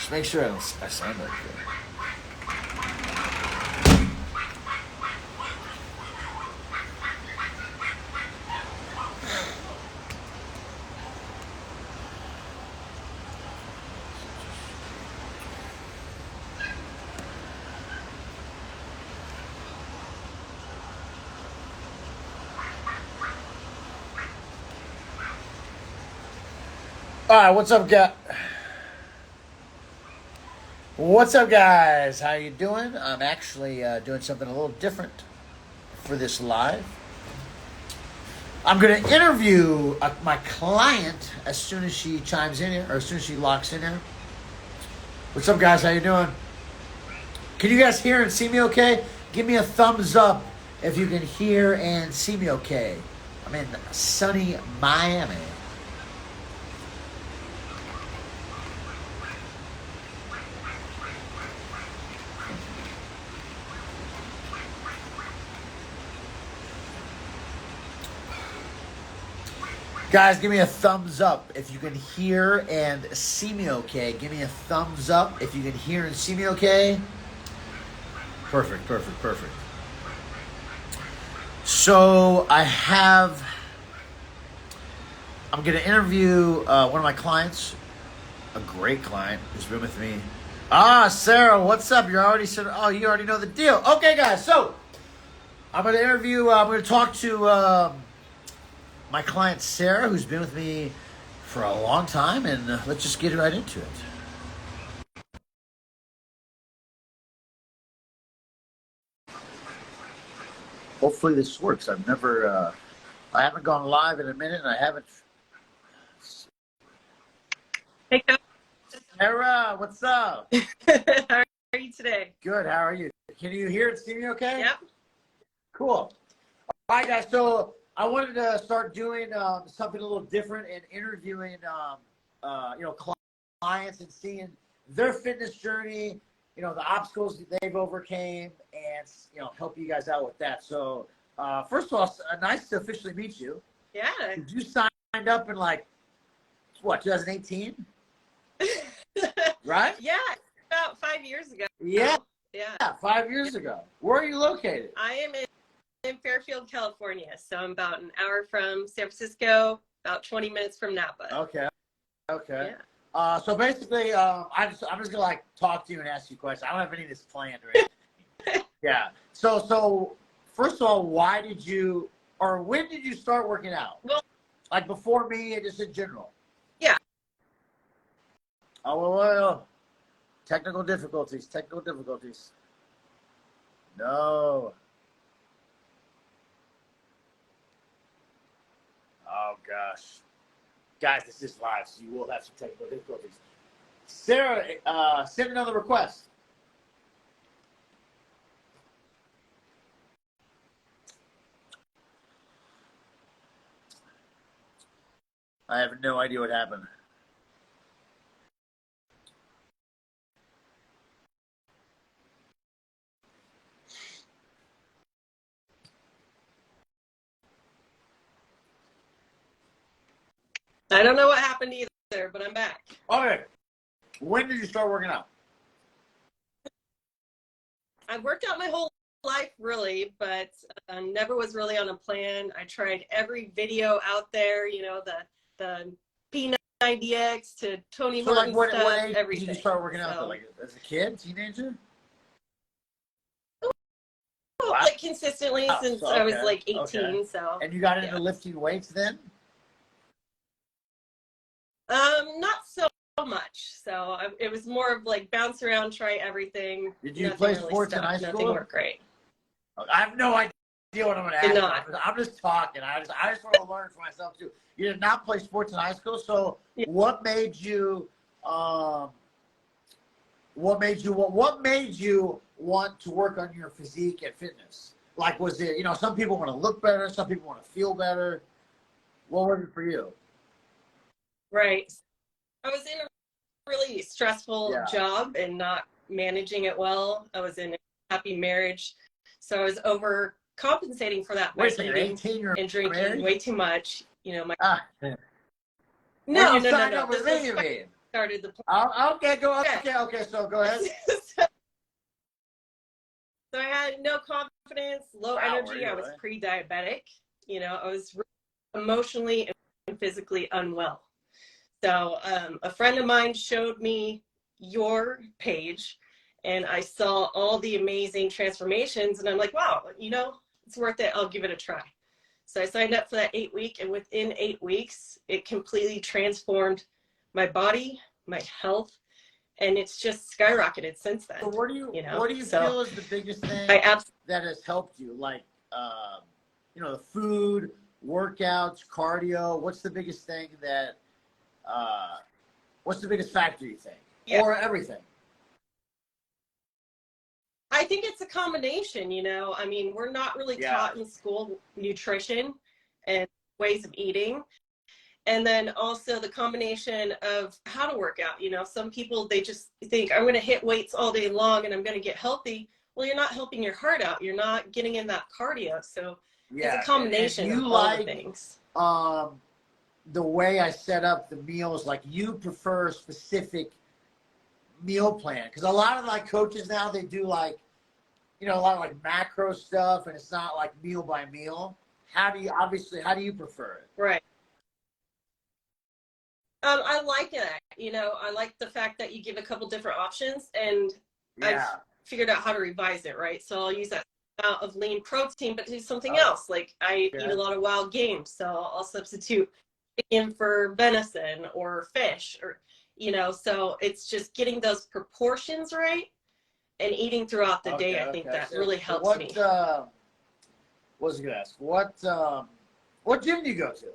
Just make sure I sound like good. All right, what's up, guys? What's up, guys? How you doing? I'm actually doing something a little different for this live. I'm going to interview my client as soon as she chimes in here, or as soon as she locks in here. What's up, guys? How you doing? Can you guys hear and see me okay? Give me a thumbs up if you can hear and see me okay. I'm in sunny Miami. Guys, give me a thumbs up if you can hear and see me okay. Give me a thumbs up if you can hear and see me okay. Perfect, perfect, perfect. So I'm going to interview one of my clients, a great client who's been with me. Sarah, what's up? You already know the deal. Okay, guys, so I'm going to talk to my client Sarah, who's been with me for a long time, and let's just get right into it. Hopefully this works. I haven't gone live in a minute, and I haven't. Hey, Coach. Sarah, what's up? How are you today? Good. How are you? Can you hear and see me okay? Yep. Cool. All right, guys. So I wanted to start doing something a little different and interviewing, clients and seeing their fitness journey, the obstacles that they've overcame, and help you guys out with that. So first of all, nice to officially meet you. Yeah. Did you sign up in 2018? Right? Yeah, about 5 years ago. Yeah. Yeah. 5 years ago. Where are you located? I am in Fairfield, California. So I'm about an hour from San Francisco, about 20 minutes from Napa. Okay. Yeah. So basically, I'm just gonna talk to you and ask you questions. I don't have any of this planned or anything. Yeah. So first of all, when did you start working out? Well, before me, just in general. Yeah. Oh well. Technical difficulties. No. Oh gosh. Guys, this is live, so you will have some technical difficulties. Sarah, send another request. I have no idea what happened. I don't know what happened either, but I'm back. Okay. When did you start working out? I've worked out my whole life, really, but never was really on a plan. I tried every video out there, the P90X to Tony Martin what stuff, age everything. did you start working out? As a kid, teenager? Wow. Consistently since I was 18. Okay. So. And you got into lifting weights then? Not so much. So it was more of bounce around, try everything. Did you play sports in high school? Nothing worked great. I have no idea what I'm going to ask. I'm just talking. I just want to learn for myself too. You did not play sports in high school, so yeah. What made you want to work on your physique and fitness? Was it, some people want to look better, some people want to feel better. What was it for you? Right. I was in a really stressful job and not managing it well. I was in a happy marriage, so I was overcompensating for that by eating and drinking way too much. No. You signed up with me, you mean? started the Okay, okay, so go ahead. So I had no confidence, low energy. Really? I was pre-diabetic. You know, I was emotionally and physically unwell. So a friend of mine showed me your page, and I saw all the amazing transformations, and I'm like, wow, you know, it's worth it. I'll give it a try. So I signed up for that 8 week, and within 8 weeks, it completely transformed my body, my health, and it's just skyrocketed since then. So what do you feel is the biggest thing that has helped you? Like, you know, the food, workouts, cardio. What's the biggest thing that? What's the biggest factor you think, or everything? I think it's a combination. You know, I mean, we're not really taught in school nutrition and ways of eating. And then also the combination of how to work out. You know, some people, they just think I'm going to hit weights all day long and I'm going to get healthy. Well, you're not helping your heart out. You're not getting in that cardio. So it's a combination of all the things. The way I set up the meals, like you prefer a specific meal plan, because a lot of like coaches now, they do like, you know, a lot of like macro stuff, and it's not like meal by meal. How do you prefer it? Right. I like it. You know, I like the fact that you give a couple different options, and I've figured out how to revise it, right? So I'll use that amount of lean protein, but do something else. Like I eat a lot of wild game, so I'll substitute chicken for venison or fish, or, you know, so it's just getting those proportions right and eating throughout the day. I think that really helps me. What was I gonna ask? What gym do you go to?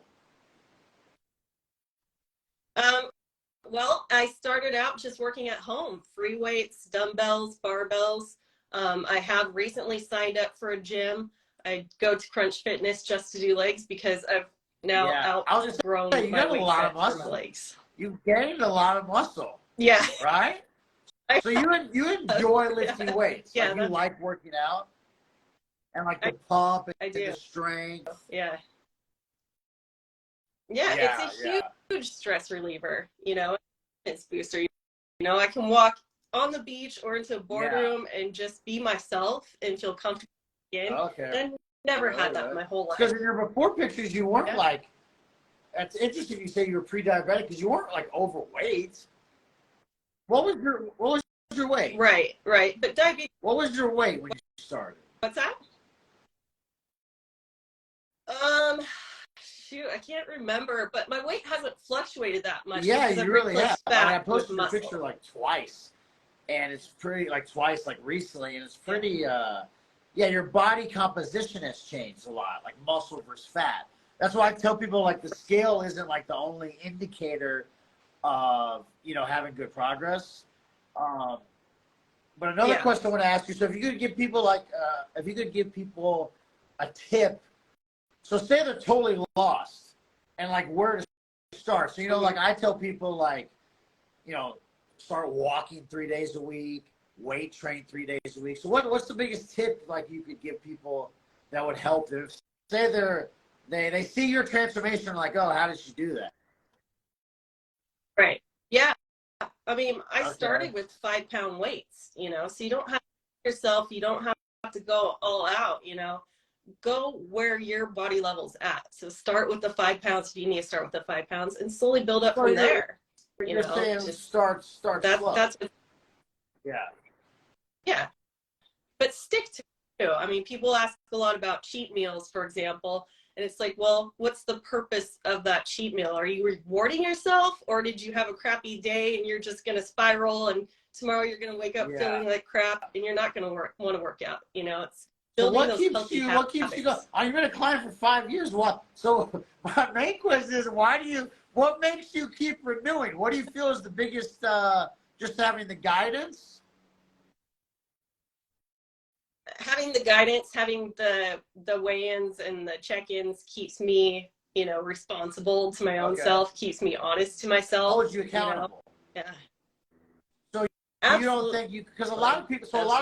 Well, I started out just working at home, free weights, dumbbells, barbells. I have recently signed up for a gym. I go to Crunch Fitness just to do legs because I've now outgrown my weight set for my legs. You've gained a lot of muscle. Yeah. Right? So you enjoy lifting weights. Yeah. Like you like working out and like the pump and the strength. Yeah. Yeah, it's a huge stress reliever, you know, it's booster. You know, I can walk on the beach or into a boardroom and just be myself and feel comfortable again. I never had that my whole life. Because in your before pictures, you weren't like, that's interesting you say you were pre-diabetic, because you weren't like overweight. What was your weight? Right. But diabetes. What was your weight when you started? What's that? Shoot, I can't remember, but my weight hasn't fluctuated that much. Yeah, you really have. I posted a picture like twice, and it's pretty, like twice, like recently, and it's pretty, your body composition has changed a lot, like muscle versus fat. That's why I tell people, like, the scale isn't like the only indicator of, you know, having good progress. But another question I want to ask you, so if you could give people a tip. So say they're totally lost and like where to start. So, you know, like I tell people, like, you know, start walking 3 days a week, weight train 3 days a week. So what's the biggest tip like you could give people that would help them? Say they see your transformation, like, oh, how did she do that? Right. Yeah. I mean, I started with 5-pound weights, you know, so you don't have to yourself, you don't have to go all out, you know. Go where your body level's at. So start with the 5 pounds if you need to start with the 5 pounds and slowly build up from there. You're saying just start slow. That's yeah. But stick to it. I mean, people ask a lot about cheat meals, for example, and it's like, well, what's the purpose of that cheat meal? Are you rewarding yourself, or did you have a crappy day and you're just going to spiral, and tomorrow you're going to wake up feeling like crap and you're not going to want to work out? You know, it's so what keeps you going? You've been a client for 5 years. What? So my main question is, what makes you keep renewing? What do you feel is the biggest, just having the guidance? Having the guidance, having the weigh-ins and the check-ins keeps me, you know, responsible to my own self, keeps me honest to myself. Holds you accountable. You know? So you don't think because a lot of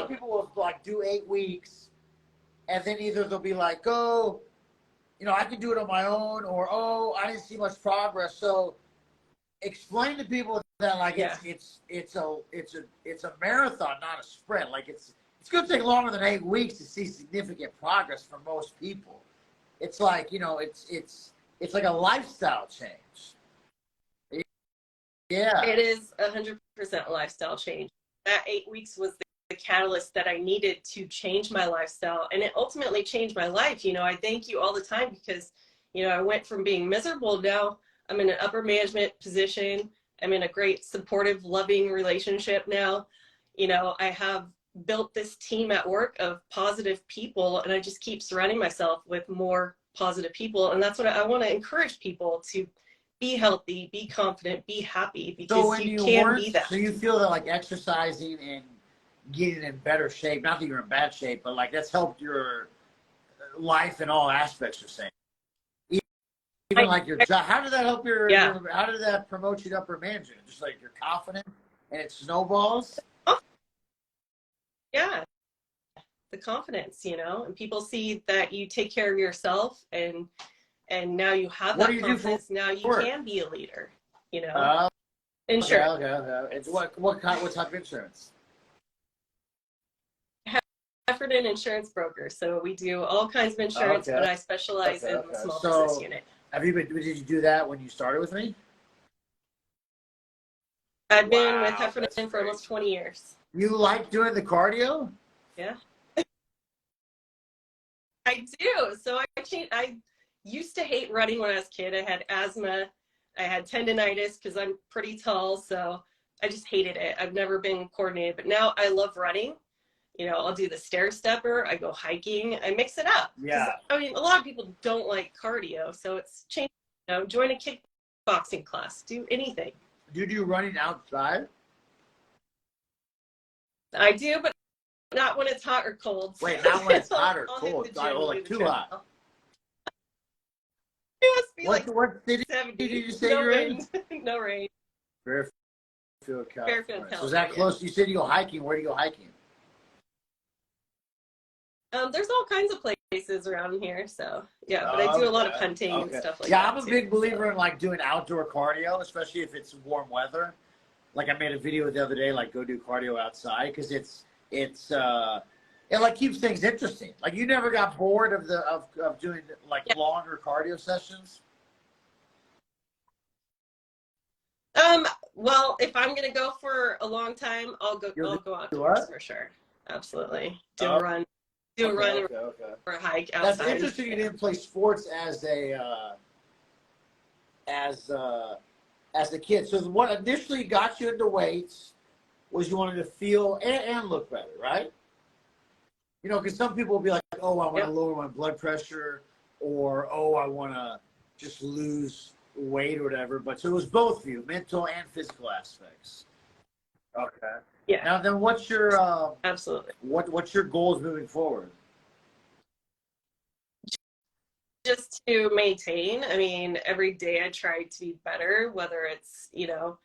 people will like do 8 weeks, and then either they'll be like, oh, you know, I can do it on my own, or, oh, I didn't see much progress. So explain to people that like Yeah. it's a marathon, not a sprint. Like it's going to take longer than 8 weeks to see significant progress for most people. It's like, you know, it's like a lifestyle change. Yeah. It is 100% lifestyle change. That 8 weeks was the catalyst that I needed to change my lifestyle, and it ultimately changed my life. You know, I thank you all the time because, you know, I went from being miserable. Now I'm in an upper management position. I'm in a great supportive, loving relationship now. You know, I have built this team at work of positive people, and I just keep surrounding myself with more positive people. And that's what I want to encourage people to be healthy, be confident, be happy, So because when you you can weren't, be that. so you feel that like exercising and getting in better shape, not that you're in bad shape, but like that's helped your life in all aspects, you're saying. Even like your job. How did that help Yeah. how did that promote you to upper management? Just like you're confident and it snowballs? Oh, yeah. The confidence, you know, and people see that you take care of yourself, and now you have What do that you do for confidence. Now you work? can be a leader, you know. Uh, Insurance. okay. It's what type of insurance? Heffernan insurance broker. So we do all kinds of insurance, Okay. but I specialize in the small business unit. Did you do that when you started with me? I've been with Wow, that's Heffernan for great. almost 20 years. You like doing the cardio? Yeah, I do. So I used to hate running when I was a kid. I had asthma. I had tendonitis because I'm pretty tall. So I just hated it. I've never been coordinated, but now I love running. You know, I'll do the stair stepper. I go hiking. I mix it up because Yeah. I mean, a lot of people don't like cardio, so it's changed. You know, join a kickboxing class. Do anything. Do you do running outside? I do, but not when it's hot or cold. Wait, not when it's hot or I'll hit cold. the gym Oh, and like do the too hot. treadmill. It must be like What city 70. did you say No you're in? rain. No rain. Fairfield, California. Fairfield, So is that California. close? You said you go hiking. Where do you go hiking? There's all kinds of places around here, so yeah. But I do a lot of hunting and stuff like that. Yeah, I'm a big believer in like doing outdoor cardio, especially if it's warm weather. Like I made a video the other day, like go do cardio outside because it like keeps things interesting. Like you never got bored of doing like Yeah. longer cardio sessions. Well, if I'm gonna go for a long time, I'll go outdoors What? for sure. Absolutely. Do a run. Do a run or a hike outside. That's interesting. You didn't play sports as a kid. So what initially got you into weights was you wanted to feel and look better, right? You know, because some people will be like, oh, I want to lower my blood pressure, or oh, I want to just lose weight or whatever. But so it was both for you, mental and physical aspects. Okay. Yeah. Now then, what's your absolutely. What's your goals moving forward? Just to maintain. I mean, every day I try to be better, whether it's, you know,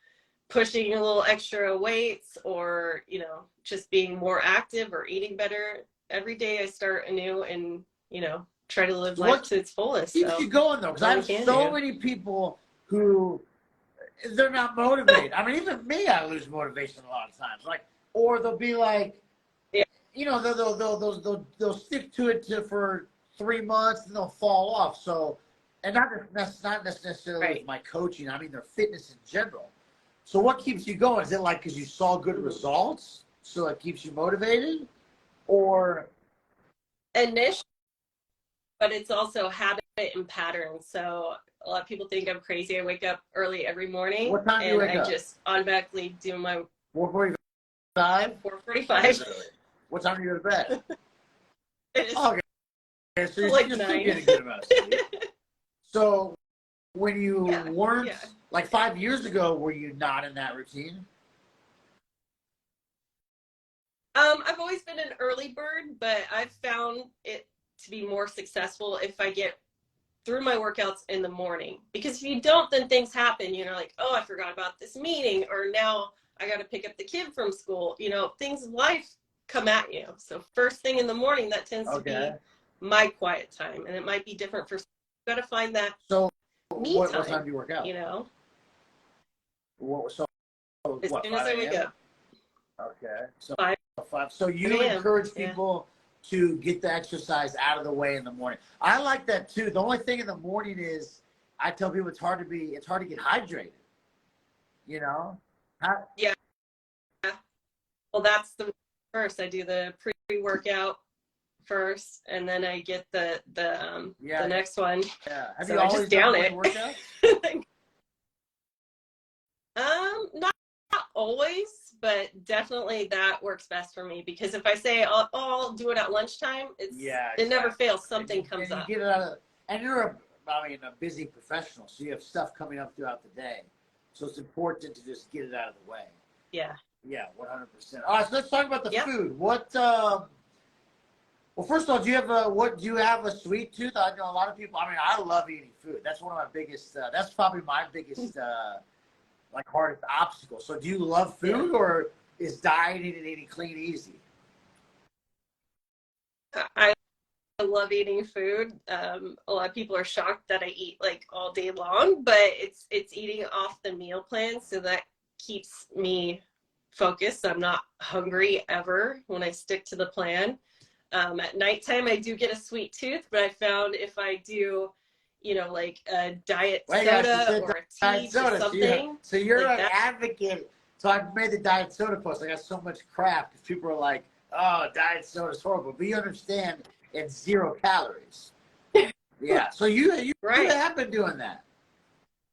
pushing a little extra weights or, you know, just being more active or eating better. Every day I start anew and, you know, try to live life to its fullest. Keeps you going though, because I have so many people who they're not motivated. I mean, even me, I lose motivation a lot of times. Like, or they'll be like, you know, they'll stick to it for 3 months and they'll fall off. So, and that's not necessarily with my coaching. I mean, their fitness in general. So, what keeps you going? Is it like because you saw good results, so it keeps you motivated, or initially? But it's also habit and pattern. So a lot of people think I'm crazy. I wake up early every morning. What time do you wake up? Just automatically do my 4:45. 4:45. What time do you go to bed? It's okay, so you're like still 9. getting a good amount of sleep. So when you weren't like 5 years ago, were you not in that routine? I've always been an early bird, but I've found it to be more successful if I get through my workouts in the morning. Because if you don't, then things happen. You know, like, oh, I forgot about this meeting, or now I got to pick up the kid from school. You know, things in life come at you. So first thing in the morning, that tends to be my quiet time, and it might be different for. You got to find that. So what time do you work out? You know. So as what, soon as I 5 wake a.m.? up. Okay. So 5 5. So you a.m. encourage people to get the exercise out of the way in the morning. I like that too. The only thing in the morning is I tell people it's hard to get hydrated. You know? Yeah. Well, that's the first. I do the pre-workout first, and then I get the next one. Yeah. Have so you I always just down done it. workouts? Not always, but definitely that works best for me, because if I say I'll do it at lunchtime, it never fails. Something comes and up. You get it out of, and you're a busy professional, so you have stuff coming up throughout the day. So it's important to just get it out of the way. Yeah. Yeah, 100%. All right, so let's talk about the food. What? Well, first of all, do you have a sweet tooth? I know a lot of people. I mean, I love eating food. That's one of my biggest. That's probably my biggest, hardest obstacle. So, do you love food, or is dieting and eating clean easy? I love eating food. A lot of people are shocked that I eat like all day long, but it's eating off the meal plan, so that keeps me focused. I'm not hungry ever when I stick to the plan. At nighttime, I do get a sweet tooth, but I found if I do, like a diet soda or a tea or something. So you're like an advocate. So I've made the diet soda post. I got so much crap because people are like, "Oh, diet soda is horrible," but you understand it's 0 calories. Yeah. So you have been doing that.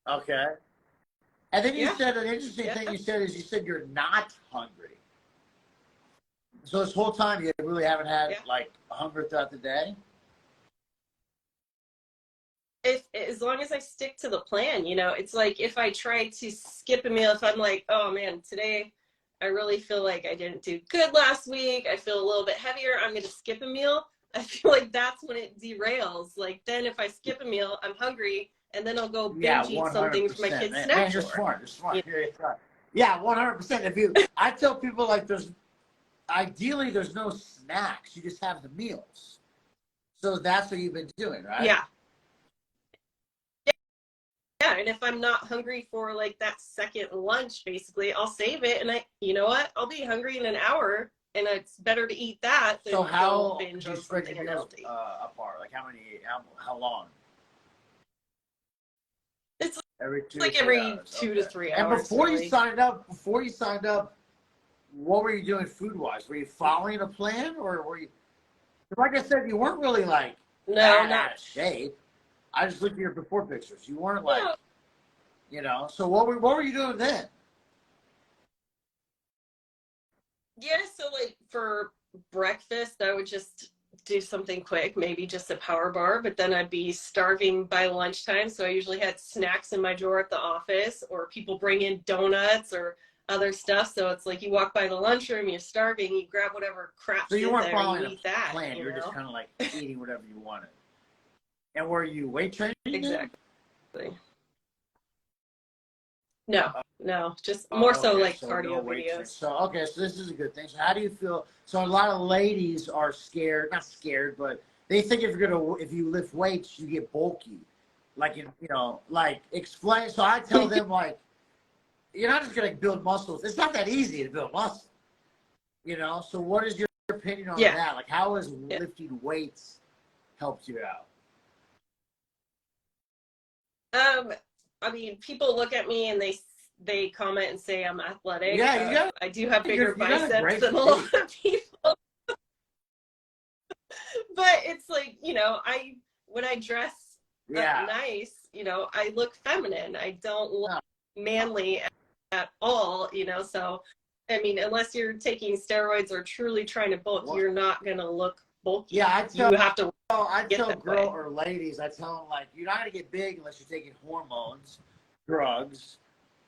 Okay. And then you said an interesting thing. You said you're not hungry. So this whole time you really haven't had hunger throughout the day? As long as I stick to the plan, it's like if I try to skip a meal, if I'm like, oh man, today I really feel like I didn't do good last week, I feel a little bit heavier, I'm going to skip a meal. I feel like that's when it derails. Like then if I skip a meal, I'm hungry, and then I'll go binge eat something for my kids' snack drawer. You're smart. Yeah, 100%. I tell people ideally there's no snacks. You just have the meals. So that's what you've been doing, right? Yeah. Yeah, and if I'm not hungry for like that second lunch, basically, I'll save it, and you know what? I'll be hungry in an hour, and it's better to eat that than how binge do you on spread something your meals apart? Like how long? It's every 2 like to 3 every hours. 2 to 3 hours. And before you signed up, what were you doing food-wise? Were you following a plan, or were you? Like I said, you weren't really out of shape. I just looked at your before pictures. You weren't So what were you doing then? Yeah, so like for breakfast, I would just do something quick, maybe just a power bar, but then I'd be starving by lunchtime. So I usually had snacks in my drawer at the office, or people bring in donuts or other stuff. So it's like you walk by the lunchroom, you're starving, you grab whatever crap's in there and you eat that. Plan. You're just kind of like eating whatever you wanted. And were you weight training? Exactly. No, just more so like cardio videos. So this is a good thing. So how do you feel? So a lot of ladies are scared, not scared, but they think if you lift weights, you get bulky. Explain. So I tell them you're not just gonna build muscles. It's not that easy to build muscle. So what is your opinion on that? Like how has lifting weights helped you out? I mean, people look at me and they comment and say I'm athletic. Yeah, I do have bigger biceps than a lot of people. But it's like, when I dress nice, I look feminine. I don't look manly at all, so I mean, unless you're taking steroids or truly trying to bulk, you're not gonna look bulky. Yeah, I tell girls or ladies, I tell them you're not gonna get big unless you're taking hormones, drugs,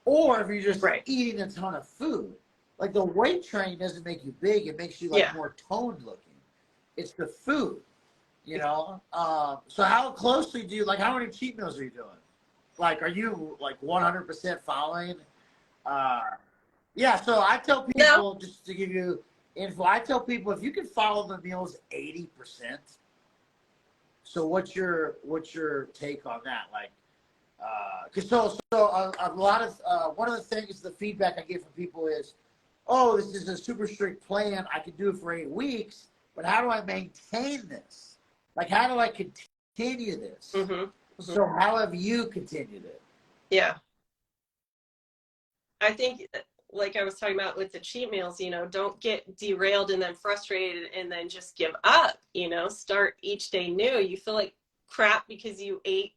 or if you're just eating a ton of food. Like the weight training doesn't make you big; it makes you more toned looking. It's the food, So how closely do you how many cheat meals are you doing? Are you 100% following? Yeah. So I tell people just to give you info. I tell people if you can follow the meals 80%. So what's your take on that? Because a lot of one of the things, the feedback I get from people is, oh, this is a super strict plan. I can do it for 8 weeks, but how do I maintain this? Like, how do I continue this? So how have you continued it? Yeah. I think, like I was talking about with the cheat meals, you know, don't get derailed and then frustrated and then just give up, you know, start each day new. You feel like crap because you ate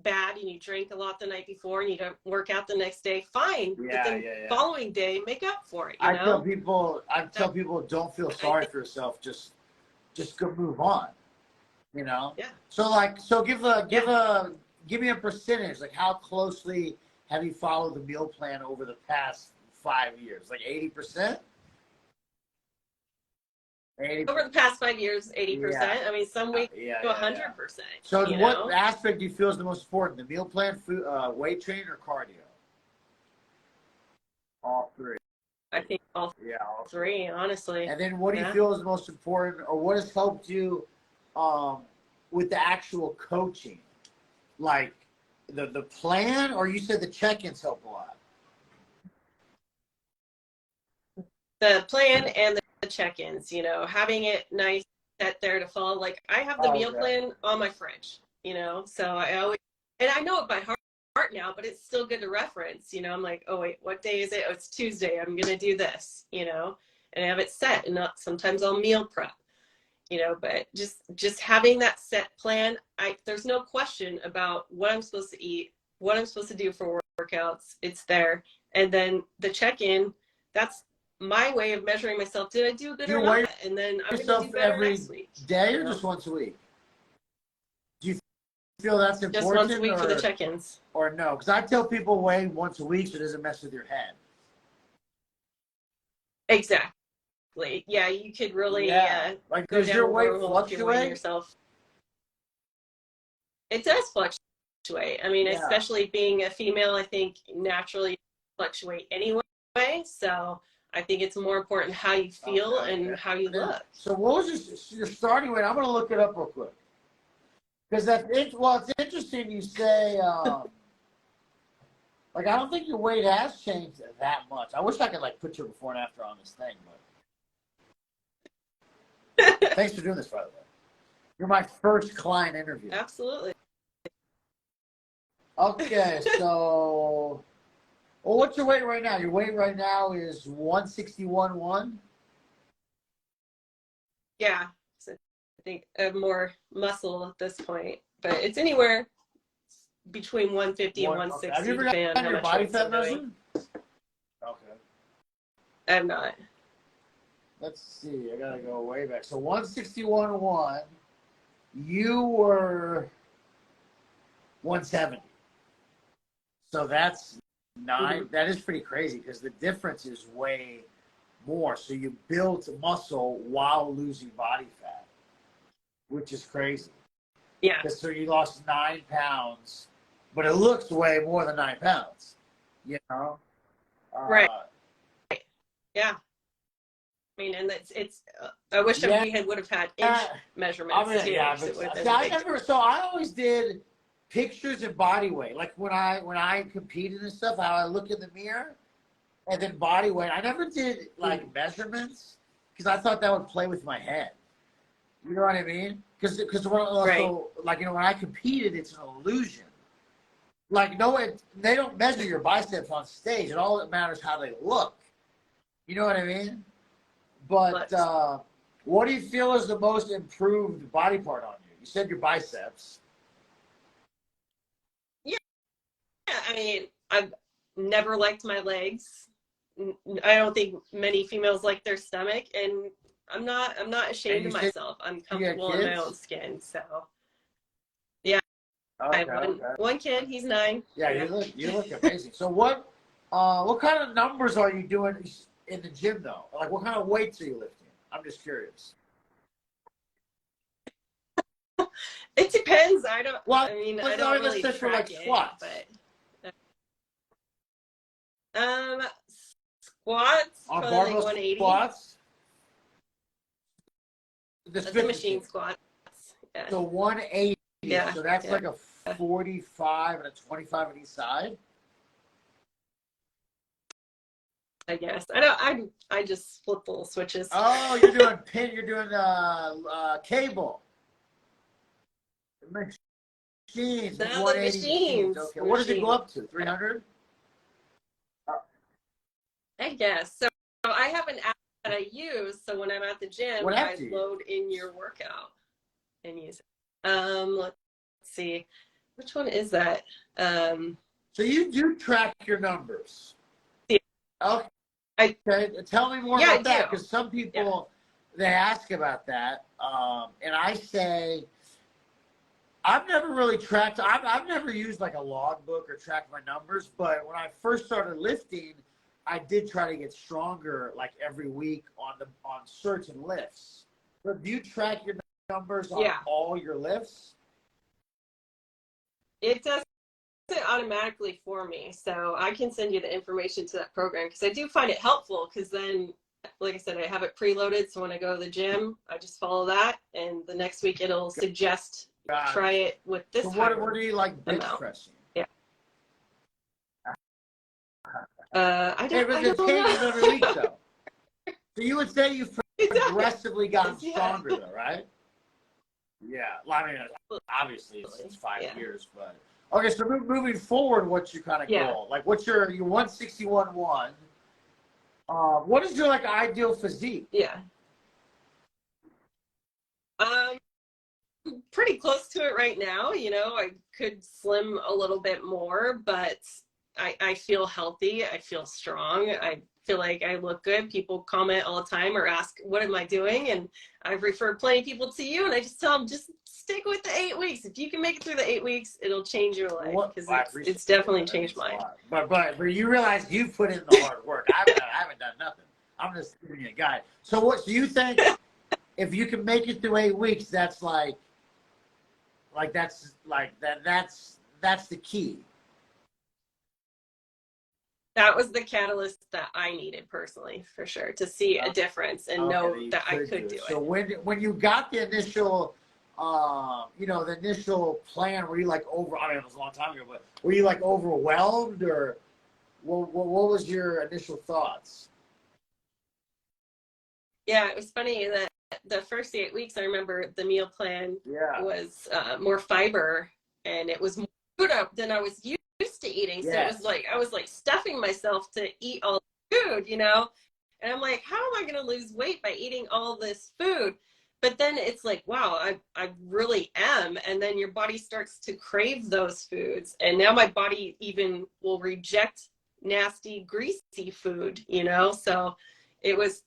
bad and you drank a lot the night before and you don't work out the next day, fine. But then following day, make up for it, you know? I tell people don't feel sorry for yourself, just go move on, you know? Yeah. So give me a percentage, like how closely have you followed the meal plan over the past 5 years? Like 80%? Over the past 5 years, 80%. Yeah. I mean, some weeks to 100%. So what aspect do you feel is the most important? The meal plan, food, weight training, or cardio? All three. I think all three, honestly. And then what do you feel is the most important, or what has helped you with the actual coaching? Like the plan, or you said the check-ins help a lot? The plan and the check-ins, you know, having it nice set there to follow. Like I have the meal plan on my fridge, you know, so I always, and I know it by heart now, but it's still good to reference, you know. I'm like, oh wait, what day is it? Oh, it's Tuesday. I'm going to do this, you know, and I have it set, and not sometimes I'll meal prep, you know, but just having that set plan, there's no question about what I'm supposed to eat, what I'm supposed to do for workouts. It's there. And then the check-in, that's my way of measuring myself. Did I do good or not? And then I'm going to do better next week. Day or just once a week? Do you feel that's important? Just once a week for the check-ins. Or no? Because I tell people weigh once a week so it doesn't mess with your head. Exactly. Yeah, you could really like, does your weight fluctuate? Yourself. It does fluctuate. I mean, especially being a female, I think naturally fluctuate anyway. So I think it's more important how you feel and how you look. So what was your starting weight? I'm going to look it up real quick. Because it's interesting you say, like, I don't think your weight has changed that much. I wish I could, like, put your before and after on this thing, but thanks for doing this, by the way. You're my first client interview. Absolutely. Okay, so, well, what's your weight right now? Your weight right now is 161.1? Yeah. So I think I have more muscle at this point, but it's anywhere between 150 and 160. Have you ever gotten your body fat measured? Okay. I have not. Let's see. I gotta go way back. So 161.1. You were 170. So that's 9. That is pretty crazy because the difference is way more. So you built muscle while losing body fat, which is crazy. Yeah. So you lost 9 pounds, but it looks way more than 9 pounds. You know. Right. Yeah. I mean, and it's. I wish we would have had inch measurements too. I always did pictures and body weight. Like when I competed and stuff, how I look in the mirror, and then body weight. I never did like measurements because I thought that would play with my head. You know what I mean? Because like, you know, when I competed, it's an illusion. Like they don't measure your biceps on stage. It all that matters how they look. You know what I mean? But what do you feel is the most improved body part on you? You said your biceps. Yeah, I mean, I've never liked my legs. I don't think many females like their stomach, and I'm not ashamed of myself. I'm comfortable in my own skin. So, yeah, I have one kid. He's 9. Yeah, you look amazing. So what kind of numbers are you doing in the gym though? Like what kind of weights are you lifting? I'm just curious. It depends. I don't really track for like squats. But squats, on probably like 180. Squats? That's the machine squats. Yeah. So 180. Yeah. So that's like a 45 and a 25 on each side? I guess. I don't. I just flip the little switches. Oh, you're doing pin. You're doing cable. Machines. The 180 machines. Okay. What does it go up to? 300? I guess. So I have an app that I use. So when I'm at the gym, I load in your workout and use it. Let's see. Which one is that? So you do track your numbers. Yeah. Okay. Tell me more about that, because some people, they ask about that. And I say, I've never really tracked, I've never used like a logbook or tracked my numbers, but when I first started lifting, I did try to get stronger like every week on certain lifts. But do you track your numbers on all your lifts? It does it automatically for me, so I can send you the information to that program, because I do find it helpful, because then, like I said, I have it preloaded, so when I go to the gym, I just follow that, and the next week it'll suggest try it with this. So what do you like bench pressing? Yeah. I don't know. Every week though. So you would say you've progressively gotten stronger though, right? Yeah. Well, I mean, obviously it's 5 years, but okay. So moving forward, what's your kind of goal? Like, what's your 161.1? What is your like ideal physique? Yeah. Pretty close to it right now. You know, I could slim a little bit more, but I feel healthy. I feel strong. I feel like I look good. People comment all the time or ask, what am I doing? And I've referred plenty of people to you, and I just tell them, just stick with the 8 weeks. If you can make it through the 8 weeks, it'll change your life, because it's definitely changed mine. But you realize you've put in the hard work. I haven't done nothing. I'm just giving you a guide. So what do you think? If you can make it through 8 weeks, that's that's the key. That was the catalyst that I needed personally, for sure, to see a difference and know that I could do it. So when you got the initial, the initial plan, were you like I mean, it was a long time ago, but were you like overwhelmed, or what was your initial thoughts? Yeah, it was funny that the first 8 weeks, I remember the meal plan was more fiber, and it was more food up than I was used to eating. So it was like I was like stuffing myself to eat all the food, and I'm like, how am I going to lose weight by eating all this food? But then it's like, wow, I really am. And then your body starts to crave those foods, and now my body even will reject nasty, greasy food, so it was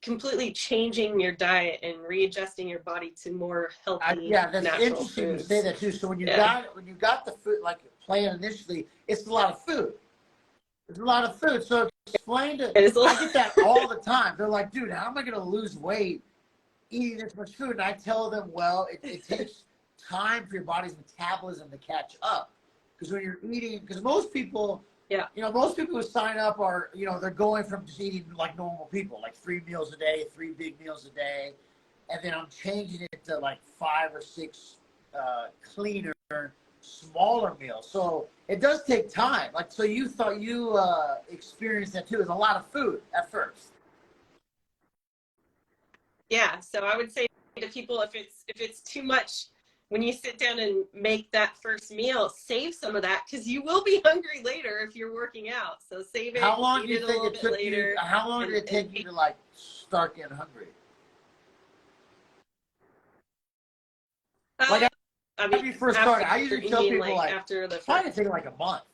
completely changing your diet and readjusting your body to more healthy, that's natural interesting foods. You say that too. So when you got the food, like plan initially, it's a lot of food. It's a lot of food. So explain to I get that all the time. They're like, dude, how am I going to lose weight eating this much food? And I tell them, well, it takes time for your body's metabolism to catch up. Because when you're eating, because most people, most people who sign up are, they're going from just eating like normal people, like 3 meals a day, 3 big meals a day. And then I'm changing it to like 5 or 6 cleaner, smaller meals. So it does take time. Like, so you thought you experienced that too. It was a lot of food at first. Yeah. So I would say to people, if it's too much, when you sit down and make that first meal, save some of that, because you will be hungry later if you're working out. So save it. How long do you think it took you? How long did it take you to like start getting hungry? When you first started, I usually tell people like after the probably take like a month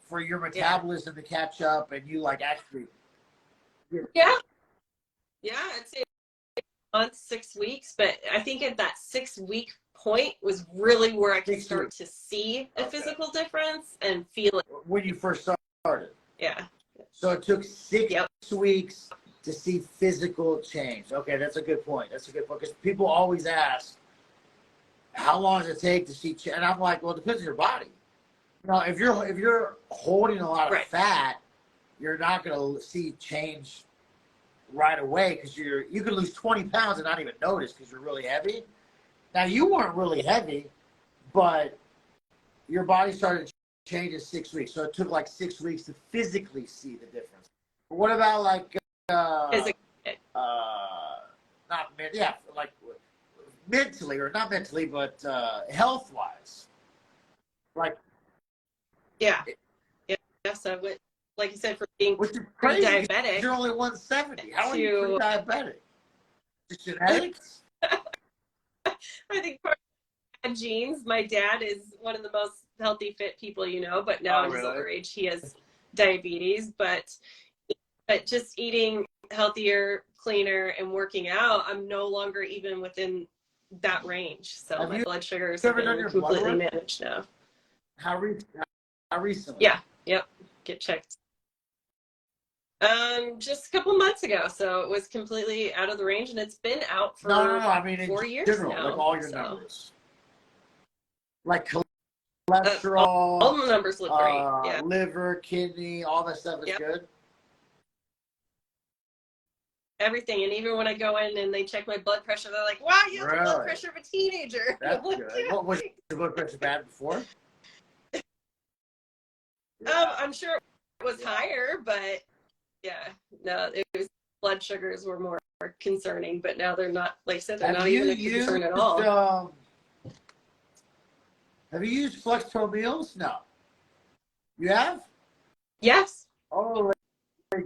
for your metabolism to catch up, and you like actually. Yeah, I'd say a month, 6 weeks, but I think at that 6-week point was really where I could start to see a physical difference and feel it. When you first started. Yeah. So it took 6 weeks to see physical change. Okay, that's a good point. Because people always ask, how long does it take to see change? And I'm like, well, it depends on your body. If you're holding a lot of fat, you're not going to see change right away, because you can lose 20 pounds and not even notice because you're really heavy. Now, you weren't really heavy, but your body started to change in 6 weeks. So it took like 6 weeks to physically see the difference. But what about like, like mentally, or not mentally, but health-wise? Like, yeah. So, like you said, for being which is crazy. pre-diabetic, You're only 170. How are you pre-diabetic? Just genetics? I think part of genes. My dad is one of the most healthy, fit people you know, but now in his older age, he has diabetes. But just eating healthier, cleaner, and working out, I'm no longer even within that range. So my blood sugars have been completely managed now. How recently? Yeah. Yep. Get checked. Just a couple months ago, so it was completely out of the range, and it's been out for I mean, 4 years general, now. like all your numbers, like cholesterol, all the numbers look great. Yeah. Liver, kidney, all that stuff is good. Everything, and even when I go in and they check my blood pressure, they're like, "Wow, you have the blood pressure of a teenager." That's good. Yeah. What was your blood pressure bad before? I'm sure it was higher, but yeah, no, it was blood sugars were more concerning, but now they're not. Like I said, they're not even a concern at all. Have you used Flex Pro Meals? No. You have? Yes. Oh,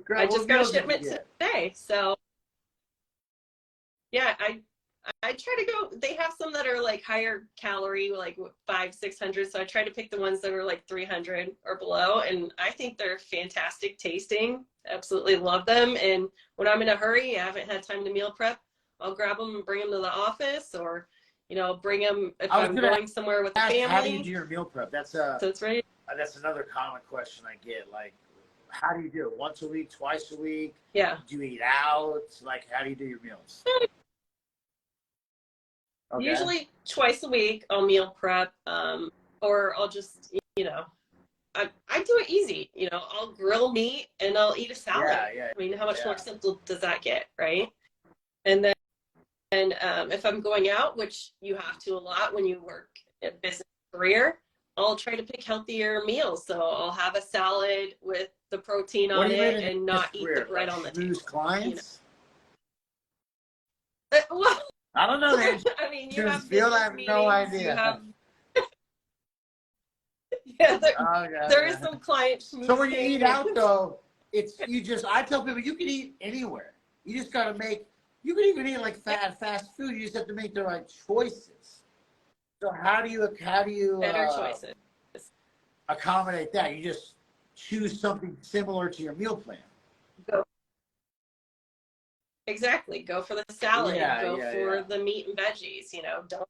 great. I just got a shipment today, so yeah, I try to go. They have some that are like higher calorie, like 500-600. So I try to pick the ones that are like 300 or below, and I think they're fantastic tasting. Absolutely love them. And when I'm in a hurry, I haven't had time to meal prep, I'll grab them and bring them to the office, or bring them if I'm going somewhere with the family. How do you do your meal prep? So it's ready. That's another common question I get. Like, how do you do it? Once a week, twice a week? Yeah. Do you eat out? Like, how do you do your meals? Okay. Usually twice a week I'll meal prep, or I'll just, I do it easy. I'll grill meat and I'll eat a salad. Yeah. I mean, how much more simple does that get, right? And then if I'm going out, which you have to a lot when you work a business career, I'll try to pick healthier meals. So I'll have a salad with the protein on it and not eat the bread on the table. Clients? Well, I don't know. I mean, you have field. I have meetings, no idea. There is some clients. So when you eat out, though, I tell people you can eat anywhere. You just got to you can even eat like fast food. You just have to make the right choices. So how do you better choices accommodate that? You just choose something similar to your meal plan. Exactly. Go for the salad. Go for the meat and veggies. Don't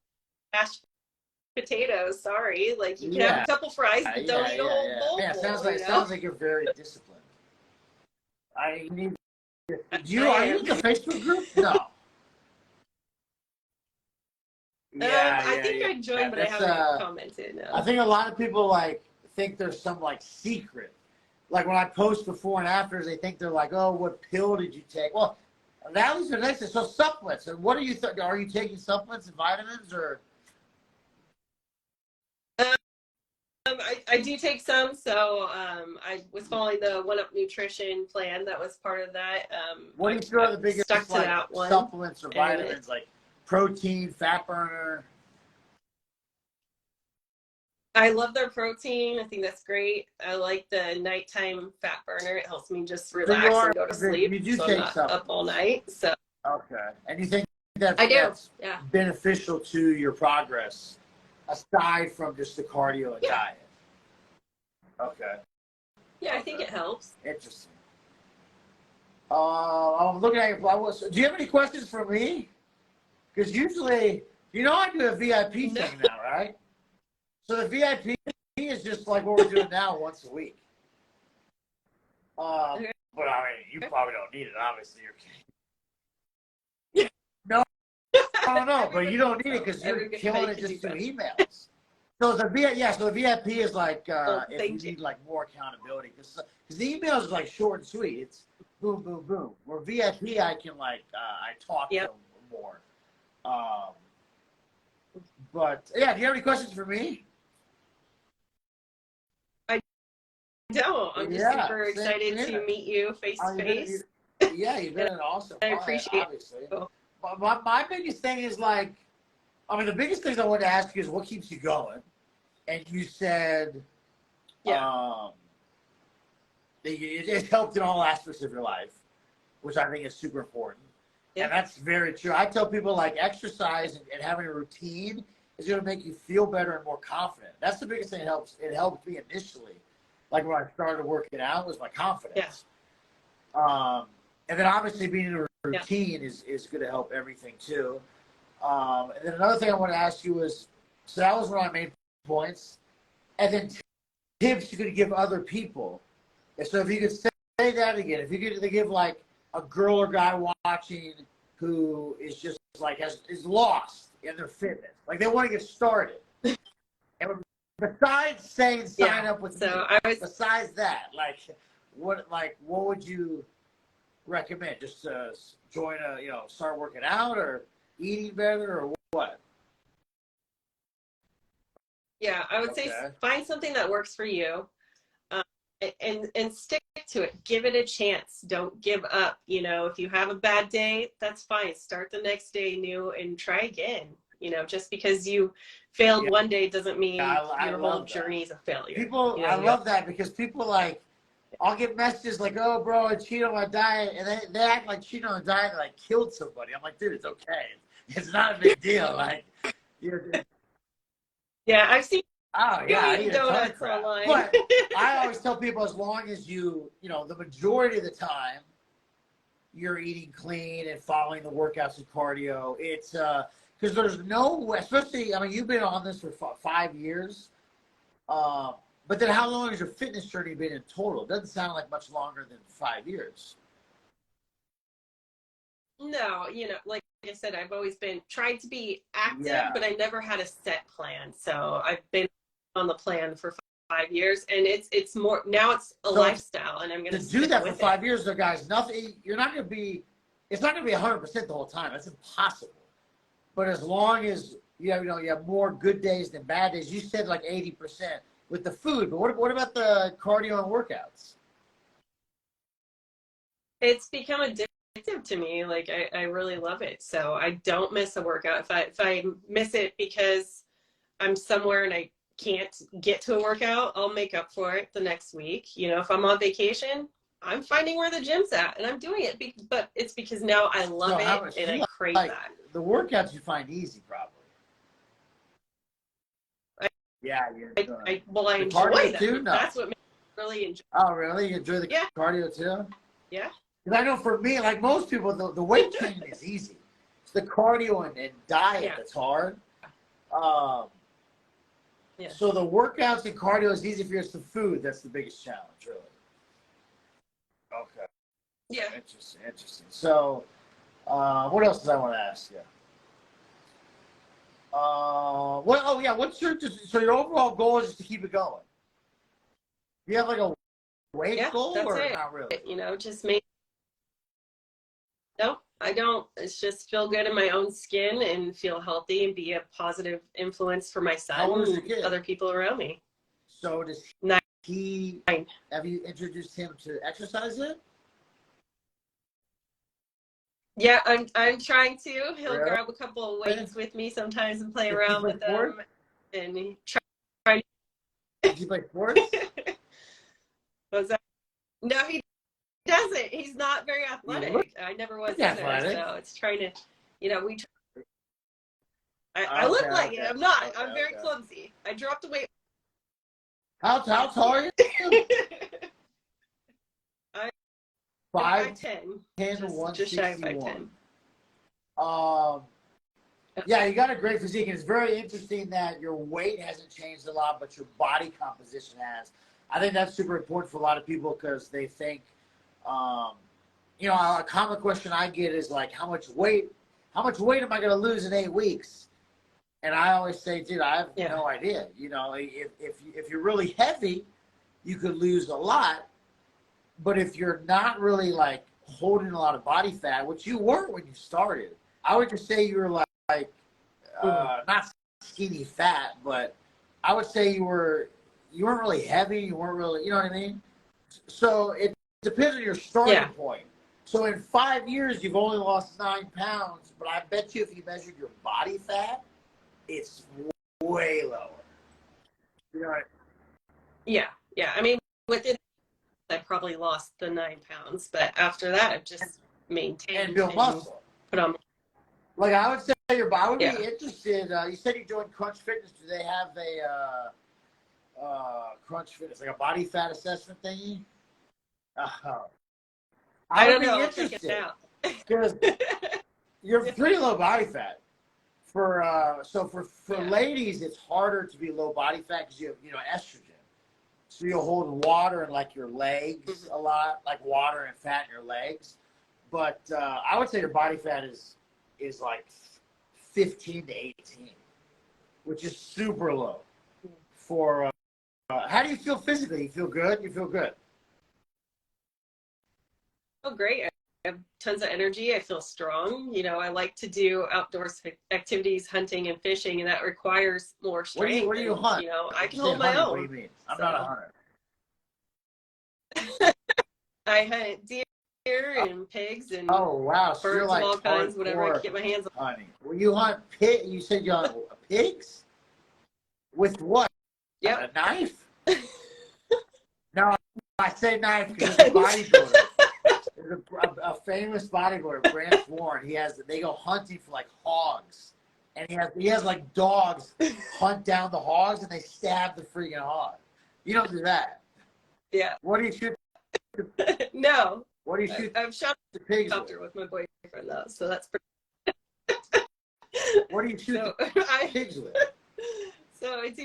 mashed potatoes. Sorry. Like you can have a couple fries, but don't eat a whole bowl. Yeah, sounds like you're very disciplined. Are you in the Facebook group? No. I think I joined, but I haven't commented. No. I think a lot of people think there's some secret. Like when I post before and afters, they think they're like, "Oh, what pill did you take?" Well, that was the next thing. So supplements. And what are you are you taking supplements and vitamins or? I do take some. So I was following the 1UP nutrition plan. That was part of that. What do you feel are the biggest supplements or vitamins, like protein, fat burner? I love their protein. I think that's great. I like the nighttime fat burner. It helps me just relax and go to sleep. You do so take I'm not up all night. So okay, and you think that's yeah, beneficial to your progress, aside from just the cardio and diet? Okay. Yeah, I think it helps. Interesting. I'm looking at your blog. Do you have any questions for me? Because usually, I do a VIP thing now, right? So the VIP is just like what we're doing now, once a week. But I mean, you probably don't need it. Obviously, you're kidding. No, but you don't need it because you're killing it just through emails. So the VIP is like if you need more accountability, because the emails are short and sweet. It's boom, boom, boom. Where VIP, I can I talk to them more. But yeah, do you have any questions for me? don't. I'm just super excited to meet you face to face. Yeah, you've been an awesome I client, appreciate obviously. it. But my biggest thing is like, I mean, the biggest things I wanted to ask you is what keeps you going? And you said, it helped in all aspects of your life, which I think is super important. Yeah. And that's very true. I tell people like exercise and having a routine is going to make you feel better and more confident. That's the biggest thing. It helped me initially. Like when I started working out was my confidence. Yeah. And then obviously being in a routine is going to help everything too. And then another thing I want to ask you is, so that was one of my main points. And then tips you could give other people. And so if you could say that again, if you could give like a girl or guy watching who is just like is lost in their fitness, like they want to get started. And besides saying sign up with me, besides that, what would you recommend? Just join start working out or eating better or what? Yeah, I would say find something that works for you, and stick to it. Give it a chance. Don't give up. You know, if you have a bad day, that's fine. Start the next day new and try again. You know, just because you failed one day doesn't mean your whole journey is a failure. I love that because people like, I'll get messages like, "Oh, bro, I cheated on my diet," and they act like cheating on the diet like killed somebody. I'm like, dude, it's okay. It's not a big deal. Like, yeah, I've seen. Oh yeah, I eat donuts online. But I always tell people, as long as the majority of the time, you're eating clean and following the workouts and cardio. It's because there's no, especially, I mean, you've been on this for 5 years. But then how long has your fitness journey been in total? It doesn't sound like much longer than 5 years. No, like I said, I've always been trying to be active, but I never had a set plan. So I've been on the plan for 5 years, and it's more now. It's a lifestyle, and I'm going to do that for 5 years. Though, guys, nothing. You're not going to be. It's not going to be 100% the whole time. That's impossible. But as long as you have more good days than bad days. You said like 80% with the food, but what about the cardio and workouts? It's become addictive to me. Like I really love it. So I don't miss a workout. If I miss it because I'm somewhere and I can't get to a workout, I'll make up for it the next week. If I'm on vacation, I'm finding where the gym's at and I'm doing it. But it's because now I love it and I crave that. The workouts you find easy, probably. I enjoy them. Too? No. That's what makes me really enjoy. Oh, really? You enjoy the cardio too? Yeah. Because I know for me, like most people, the weight training is easy. It's the cardio and diet that's hard. So the workouts and cardio is easy for you. It's the food that's the biggest challenge, really. Okay. Yeah. Interesting. So, what else did I want to ask you? What's your overall goal is just to keep it going? Do you have like a weight goal or not really? Just make. No, I don't. It's just feel good in my own skin and feel healthy and be a positive influence for my son and other people around me. So does he? Have you introduced him to exercise yet? Yeah, I'm trying to. He'll grab a couple of weights with me sometimes and play around with them. And he try. Does he play sports? What's that? No, he doesn't. He's not very athletic. I never was either. So it's trying to, we. I look like it. I'm not. I'm very clumsy. I dropped the weight. How tall are you? 5'10", just shy of 5'10". Yeah, you got a great physique, and it's very interesting that your weight hasn't changed a lot, but your body composition has. I think that's super important for a lot of people because they think, a common question I get is like, how much weight am I going to lose in 8 weeks? And I always say, dude, I have no idea. If you're really heavy, you could lose a lot. But if you're not really like holding a lot of body fat, which you weren't when you started, I would just say you were like not skinny fat, but I would say you you weren't really heavy. You weren't really, you know what I mean? So it depends on your starting point. So in 5 years, you've only lost 9 pounds, but I bet you if you measured your body fat, it's way lower. You know what? Yeah. I mean, within I probably lost the 9 pounds, but after that, I've just maintained and build muscle. Put on. Like I would say, I would be interested. You said you joined Crunch Fitness. Do they have a Crunch Fitness, like a body fat assessment thingy? I would don't know. be I'll check it interested out. because you're pretty low body fat. For ladies, it's harder to be low body fat because you have estrogen. So you'll hold water in like your legs a lot, like water and fat in your legs. But I would say your body fat is like 15 to 18, which is super low. For how do you feel physically? You feel good? You feel good? Oh, great. I have tons of energy. I feel strong. I like to do outdoor activities, hunting and fishing, and that requires more strength. What do you hunt? I can hold my own. What do you mean? I'm not a hunter. I hunt deer and pigs and wow. So birds like of all kinds, whatever I can get my hands on. Hunting. Well, you hunt pig. You said you hunt pigs? With what? Yep. A knife? No, I say knife because it's a bodybuilder. There's a famous bodybuilder, Brant Warren. They go hunting for like hogs, and he has like dogs hunt down the hogs, and they stab the freaking hog. You don't do that. Yeah. What do you shoot? No. What do you shoot? I've shot the pigs with my boyfriend though, so that's pretty. What do you shoot the pigs with? So it's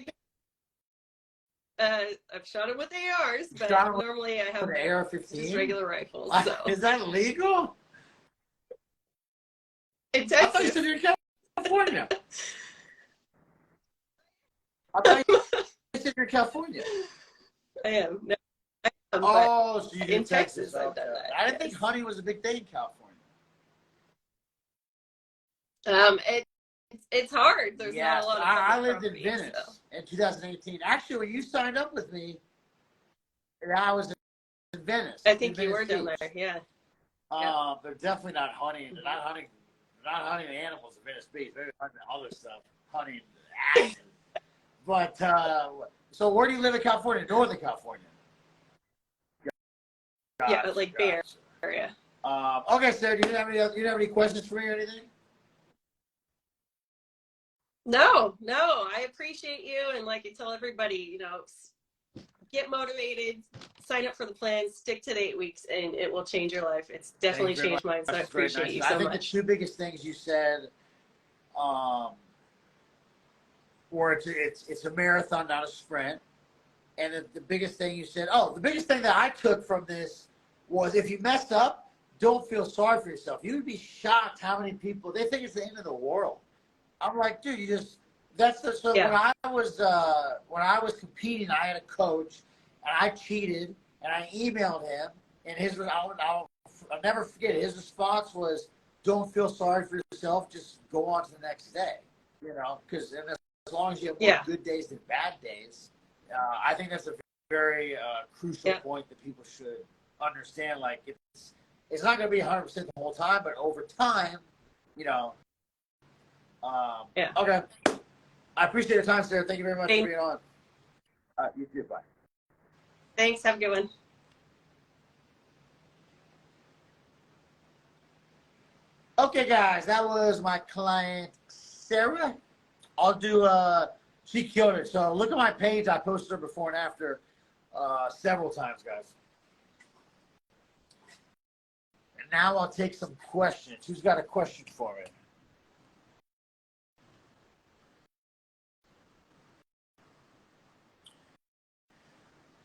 I've shot them with ARs, but normally I have an AR-15, just regular rifles. So. Is that legal? In Texas. I thought you said you're in California. I thought you said you're in California. I am. No, so you do in Texas. Okay. I've done that. I didn't think hunting was a big thing in California. It's hard. There's not a lot of I lived in property, Venice in 2018. Actually, when you signed up with me, I was in Venice. I think you were down there, yeah. They're definitely not hunting. They're not hunting animals in Venice Beach. They're hunting other stuff, hunting action. But so where do you live in California? Northern California. Yeah, like Bay Area. Okay, so do you have any questions for me or anything? No, I appreciate you, and like I tell everybody, get motivated, sign up for the plan, stick to the 8 weeks, and it will change your life. It's definitely changed mine, so I appreciate you so much. I think the two biggest things you said, were it's a marathon, not a sprint, and the biggest thing you said, the biggest thing that I took from this was if you messed up, don't feel sorry for yourself. You would be shocked how many people, they think it's the end of the world. I'm like, dude, when I was competing, I had a coach, and I cheated, and I emailed him, and I'll never forget it. His response was, "Don't feel sorry for yourself. Just go on to the next day." Because as long as you have more good days than bad days, I think that's a very crucial point that people should understand. Like it's not going to be 100% the whole time, but over time, Okay. I appreciate your time, Sarah. Thank you very much for being on. You too. Bye. Thanks. Have a good one. Okay, guys. That was my client, Sarah. I'll do, she killed it. So look at my page. I posted her before and after several times, guys. And now I'll take some questions. Who's got a question for me?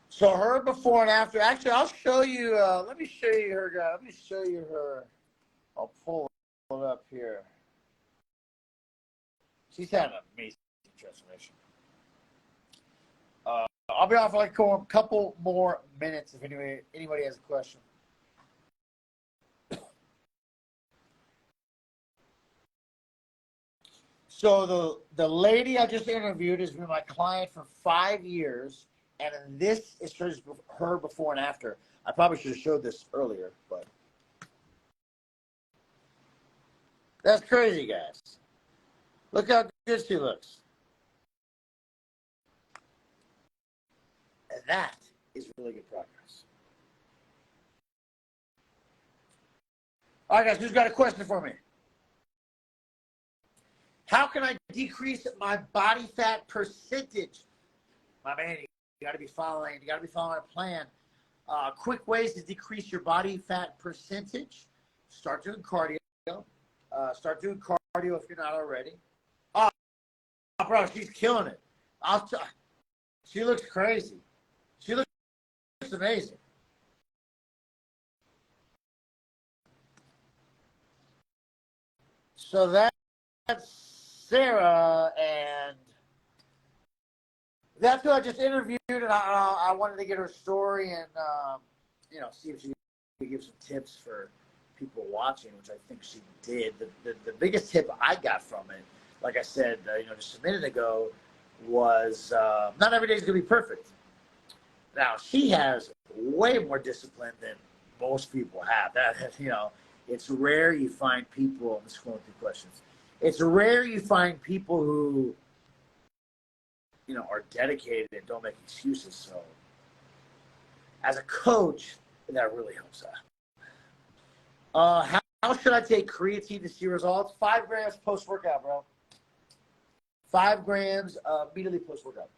So her before and after. Actually, I'll show you. Let me show you her. Let me show you her. I'll pull it up here. She's had an amazing transformation. I'll be on for like a couple more minutes if anybody has a question. So the lady I just interviewed has been my client for 5 years. And then this is shows her before and after. I probably should have showed this earlier, but that's crazy, guys. Look how good she looks. And that is really good progress. All right, guys, who's got a question for me? How can I decrease my body fat percentage? My man, you got to be following a plan. Quick ways to decrease your body fat percentage. Start doing cardio. Start doing cardio if you're not already. Oh, bro, she's killing it. She looks crazy. She looks amazing. So that's Sarah, and that's who I just interviewed, and I wanted to get her story and see if she could give some tips for people watching, which I think she did. The biggest tip I got from it, like I said, just a minute ago, was not every day is going to be perfect. Now, she has way more discipline than most people have. It's rare you find people, I'm just going through questions. It's rare you find people who, are dedicated and don't make excuses. So as a coach, that really helps out. How should I take creatine to see results? 5 grams post-workout, bro. 5 grams immediately post-workout.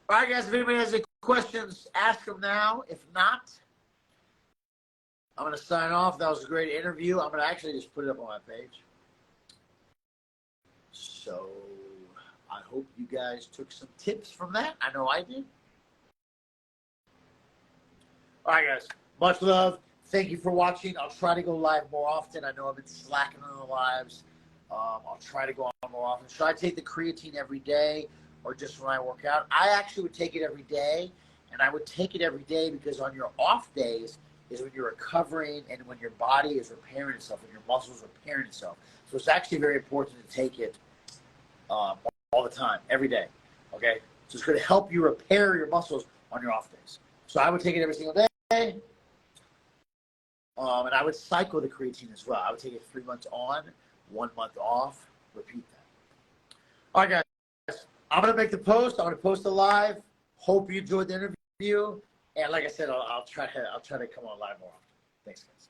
All right, guys, if anybody has any questions, ask them now. If not, I'm going to sign off. That was a great interview. I'm going to actually just put it up on my page. So I hope you guys took some tips from that. I know I did. All right, guys. Much love. Thank you for watching. I'll try to go live more often. I know I've been slacking on the lives. I'll try to go on more often. Should I take the creatine every day or just when I work out? I actually would take it every day, and I would take it every day because on your off days is when you're recovering and when your body is repairing itself and your muscles are repairing itself. So it's actually very important to take it all the time, every day. Okay? So it's going to help you repair your muscles on your off days. So I would take it every single day. And I would cycle the creatine as well. I would take it 3 months on, 1 month off, repeat that. All right, guys. I'm going to make the post. I'm going to post it live. Hope you enjoyed the interview. And like I said, I'll try to come on live more often. Thanks, guys.